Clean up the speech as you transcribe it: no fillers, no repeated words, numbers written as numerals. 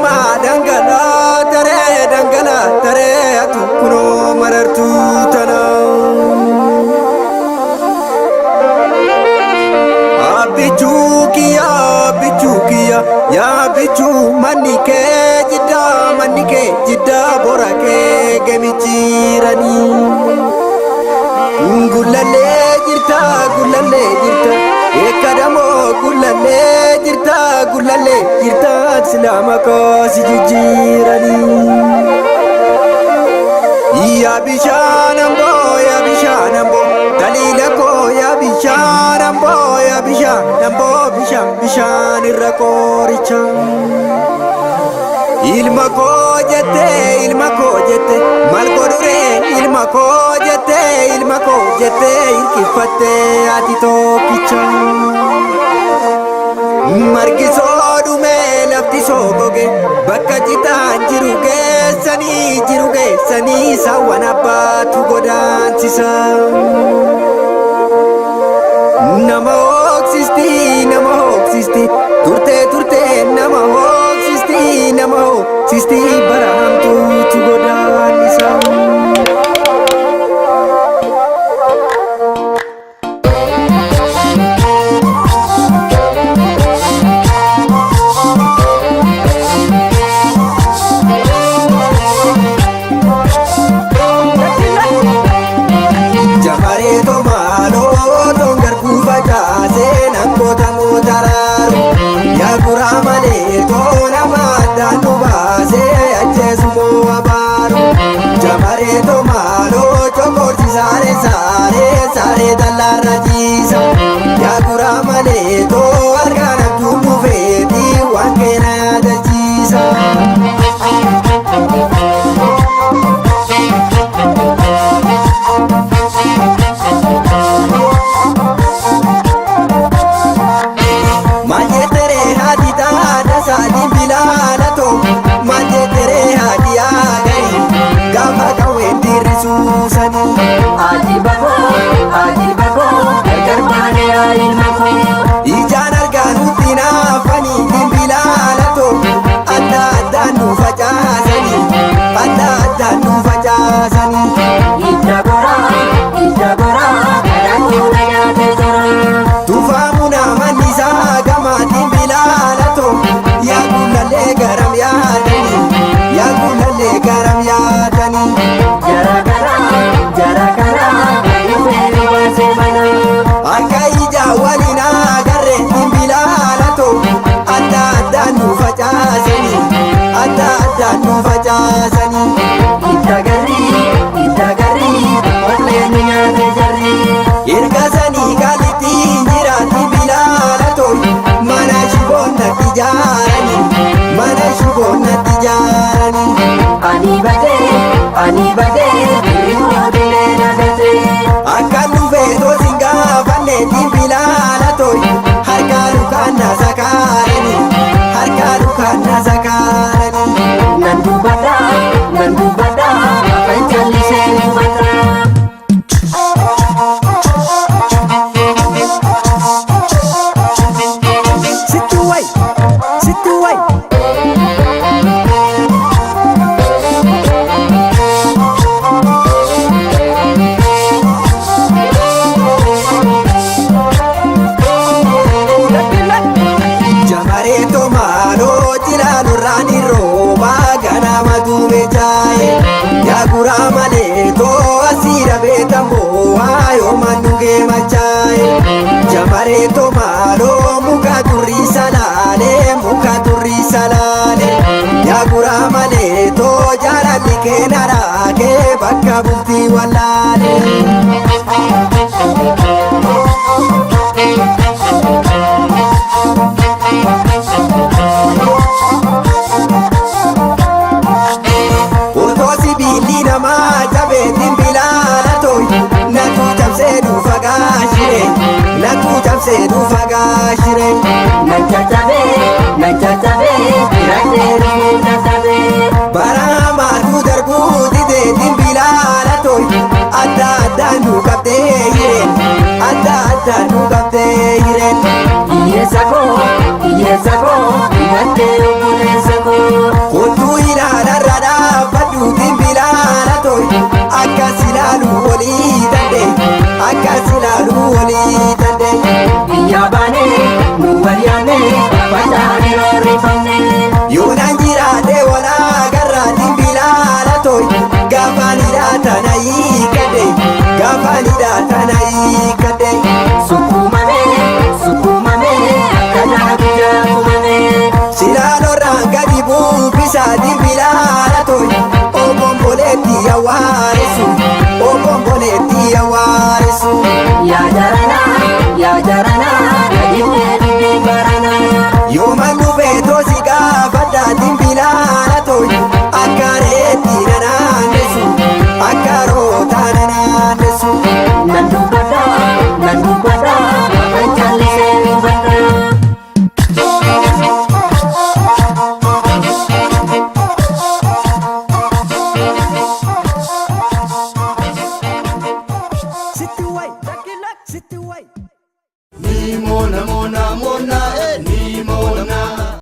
nama dangala tere atu kuno marartu tana bichukiya ya bichu manike jidda borake gemichirani gullalle jirta ekadamo gullalle jirta silama ko sijirani ya bishanambo dalila ko ya bishanambo bishan irrakoricha ilma ko jette mal kodure ilma ko jette irkifatte ati tokkicha margiso dume lafti sogoge bakka jitaan jiru geessani sawan abbatu godaansisa nama hoksisti turte nama hoksisti barahamtu tu godaanisa sare dallara jisa ya gura male to argana tumu feti wankena da jisa majetere hadita da sadi bilala to majetere hadiya gai gama kawe dirisu sani ajibako garbane ilmako ijaan argaanutti naafani dimbilaalato adda addaan nu facaasani idda goraa kadhannuu nagaate jara tufaamu namannisaa gama dimbilaalato yaa gullallee garam yaadani jara garaa akka ija walina garre dimbilaalato adda addaan nu facaasani idda garri walleen nyaate jarri ergasanii kalittiin jira dimbilaalato mana shiboonnatti jaarani ani badee hirrinoodilee nagate akka dhufee toosin gaafanne dimbilaalato harka dukaanna sakaarani nan dubbadha afaan callisee dubbata situway ya gura male to asira betambo ayo manduge machae jamare to malo muka turri salale ya gura male to jara dikenara ke bakka bulti walale sedu fagashire nachachabe irandere nachachabe barama tu darbu dide dimbilalato adda nu kapte hiren iyesako irante ugunesako yaadi bilaala toy obomboleetti yawaa